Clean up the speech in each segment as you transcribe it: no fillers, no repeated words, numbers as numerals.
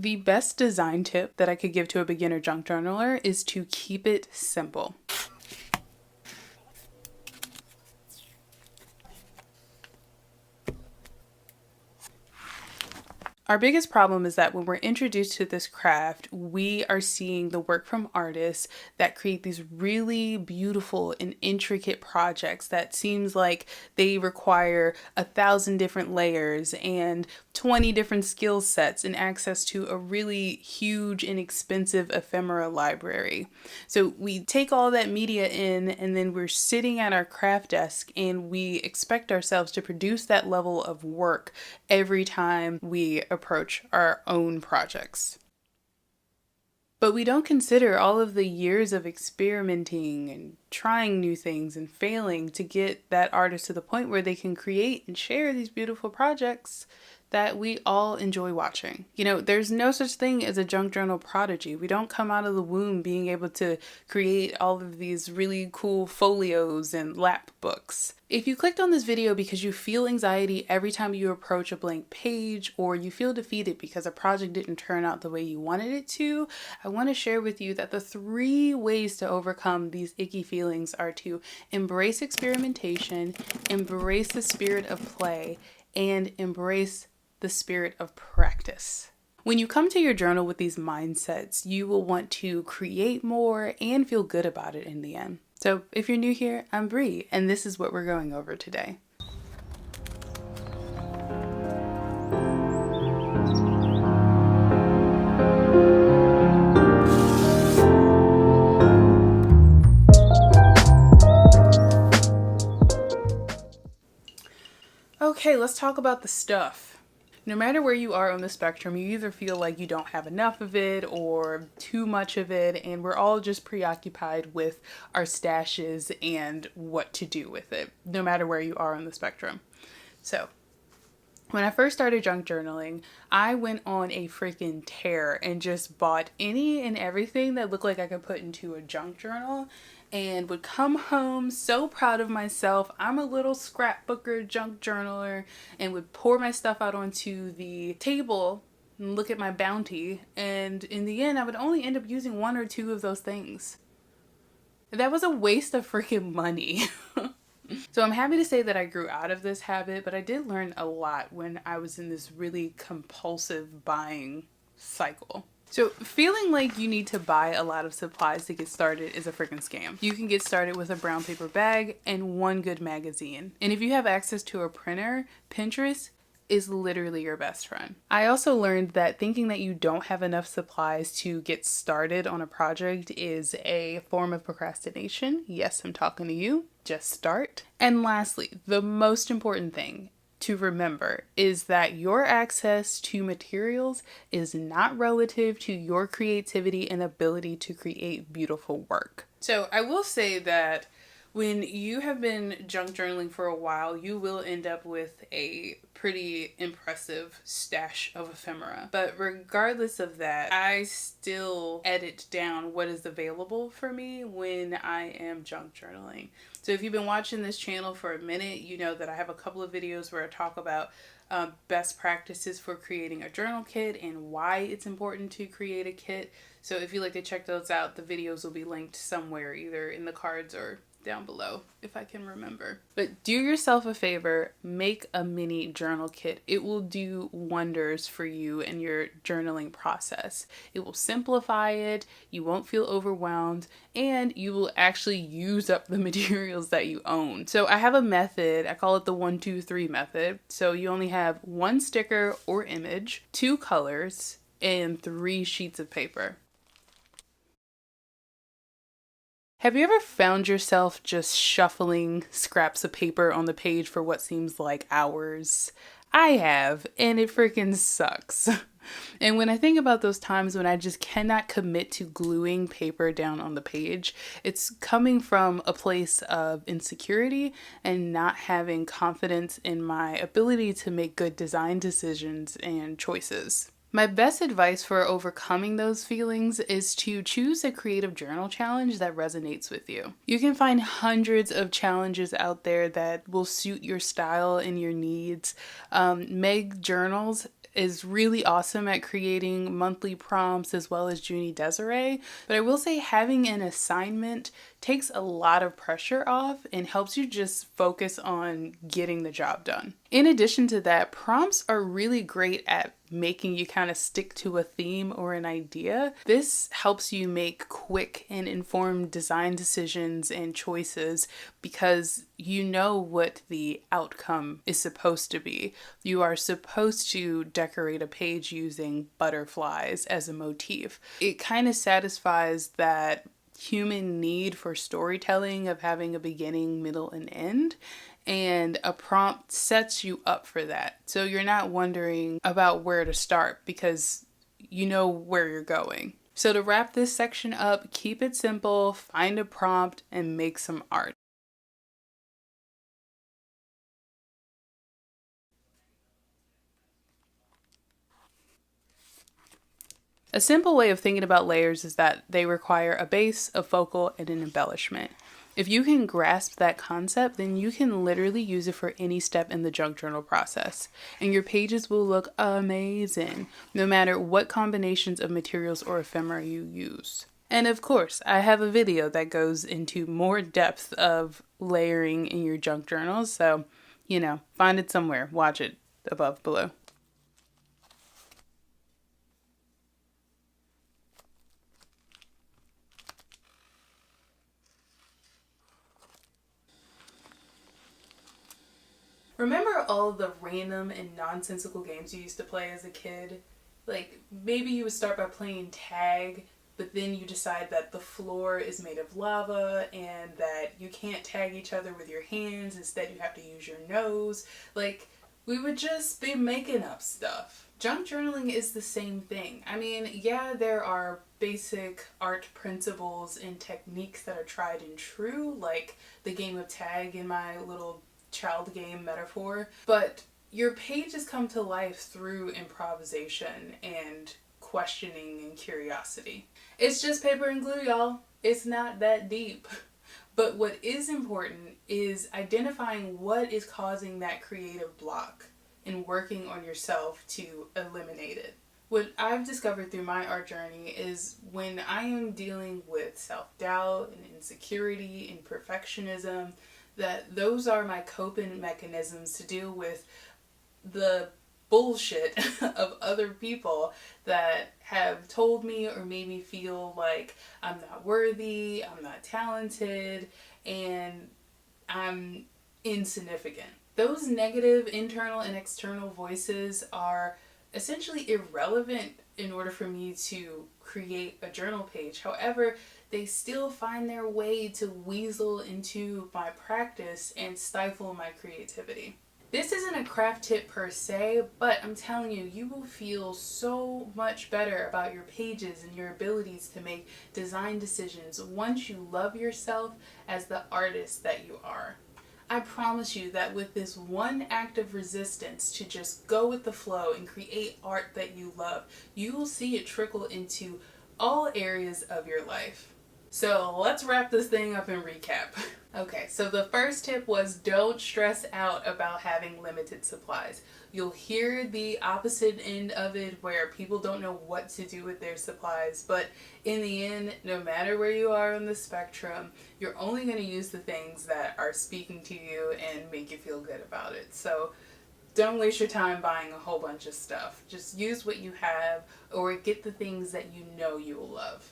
The best design tip that I could give to a beginner junk journaler is to keep it simple. Our biggest problem is that when we're introduced to this craft, we are seeing the work from artists that create these really beautiful and intricate projects that seems like they require 1,000 different layers and 20 different skill sets and access to a really huge and expensive ephemera library. So we take all that media in and then we're sitting at our craft desk and we expect ourselves to produce that level of work every time we approach our own projects. But we don't consider all of the years of experimenting and trying new things and failing to get that artist to the point where they can create and share these beautiful projects that we all enjoy watching. You know, there's no such thing as a junk journal prodigy. We don't come out of the womb being able to create all of these really cool folios and lap books. If you clicked on this video because you feel anxiety every time you approach a blank page, or you feel defeated because a project didn't turn out the way you wanted it to, I want to share with you that the 3 ways to overcome these icky feelings are to embrace experimentation, embrace the spirit of play, and embrace the spirit of practice. When you come to your journal with these mindsets, you will want to create more and feel good about it in the end. So if you're new here, I'm Bree, and this is what we're going over today. Okay, let's talk about the stuff. No matter where you are on the spectrum, you either feel like you don't have enough of it or too much of it, and we're all just preoccupied with our stashes and what to do with it, no matter where you are on the spectrum. So, when I first started junk journaling, I went on a freaking tear and just bought any and everything that looked like I could put into a junk journal, and would come home so proud of myself. I'm a little scrapbooker, junk journaler, and would pour my stuff out onto the table and look at my bounty. And in the end, I would only end up using 1 or 2 of those things. That was a waste of freaking money. So I'm happy to say that I grew out of this habit, but I did learn a lot when I was in this really compulsive buying cycle. So feeling like you need to buy a lot of supplies to get started is a freaking scam. You can get started with a brown paper bag and 1 good magazine. And if you have access to a printer, Pinterest is literally your best friend. I also learned that thinking that you don't have enough supplies to get started on a project is a form of procrastination. Yes, I'm talking to you. Just start. And lastly, the most important thing to remember is that your access to materials is not relative to your creativity and ability to create beautiful work. So I will say that when you have been junk journaling for a while, you will end up with a pretty impressive stash of ephemera. But regardless of that, I still edit down what is available for me when I am junk journaling. So if you've been watching this channel for a minute, you know that I have a couple of videos where I talk about best practices for creating a journal kit and why it's important to create a kit. So if you'd like to check those out, the videos will be linked somewhere, either in the cards or down below if I can remember. But do yourself a favor, make a mini journal kit. It will do wonders for you and your journaling process. It will simplify it, you won't feel overwhelmed, and you will actually use up the materials that you own. So I have a method, I call it the 1, 2, 3 method. So you only have 1 sticker or image, 2 colors, and 3 sheets of paper. Have you ever found yourself just shuffling scraps of paper on the page for what seems like hours? I have, and it freaking sucks. And when I think about those times when I just cannot commit to gluing paper down on the page, it's coming from a place of insecurity and not having confidence in my ability to make good design decisions and choices. My best advice for overcoming those feelings is to choose a creative journal challenge that resonates with you. You can find hundreds of challenges out there that will suit your style and your needs. Meg Journals is really awesome at creating monthly prompts, as well as Junie Desiree. But I will say having an assignment takes a lot of pressure off and helps you just focus on getting the job done. In addition to that, prompts are really great at making you kind of stick to a theme or an idea. This helps you make quick and informed design decisions and choices because you know what the outcome is supposed to be. You are supposed to decorate a page using butterflies as a motif. It kind of satisfies that human need for storytelling of having a beginning, middle, and end. And a prompt sets you up for that. So you're not wondering about where to start because you know where you're going. So to wrap this section up, keep it simple, find a prompt, and make some art. A simple way of thinking about layers is that they require a base, a focal, and an embellishment. If you can grasp that concept, then you can literally use it for any step in the junk journal process. And your pages will look amazing, no matter what combinations of materials or ephemera you use. And of course, I have a video that goes into more depth of layering in your junk journals, so, find it somewhere, watch it above, below. Remember all the random and nonsensical games you used to play as a kid? Like, maybe you would start by playing tag, but then you decide that the floor is made of lava and that you can't tag each other with your hands. Instead, you have to use your nose. Like, we would just be making up stuff. Junk journaling is the same thing. I mean, yeah, there are basic art principles and techniques that are tried and true, like the game of tag in my little child game metaphor, but your pages come to life through improvisation and questioning and curiosity. It's just paper and glue, y'all. It's not that deep. But what is important is identifying what is causing that creative block and working on yourself to eliminate it. What I've discovered through my art journey is when I am dealing with self-doubt and insecurity and perfectionism, that those are my coping mechanisms to deal with the bullshit of other people that have told me or made me feel like I'm not worthy, I'm not talented, and I'm insignificant. Those negative internal and external voices are essentially irrelevant in order for me to create a journal page. However, they still find their way to weasel into my practice and stifle my creativity. This isn't a craft tip per se, but I'm telling you, you will feel so much better about your pages and your abilities to make design decisions once you love yourself as the artist that you are. I promise you that with this one act of resistance to just go with the flow and create art that you love, you will see it trickle into all areas of your life. So let's wrap this thing up and recap. Okay, so the first tip was don't stress out about having limited supplies. You'll hear the opposite end of it where people don't know what to do with their supplies, but in the end, no matter where you are on the spectrum, you're only going to use the things that are speaking to you and make you feel good about it. So don't waste your time buying a whole bunch of stuff. Just use what you have or get the things that you know you will love.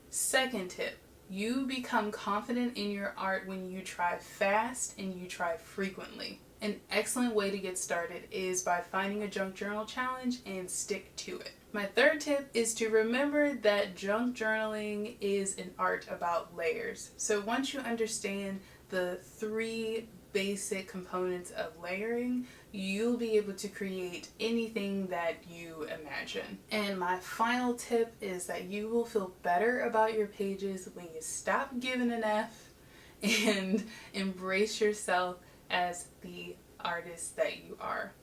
Second tip, you become confident in your art when you try fast and you try frequently. An excellent way to get started is by finding a junk journal challenge and stick to it. My third tip is to remember that junk journaling is an art about layers. So once you understand the 3 basic components of layering, you'll be able to create anything that you imagine. And my final tip is that you will feel better about your pages when you stop giving an F and embrace yourself as the artist that you are.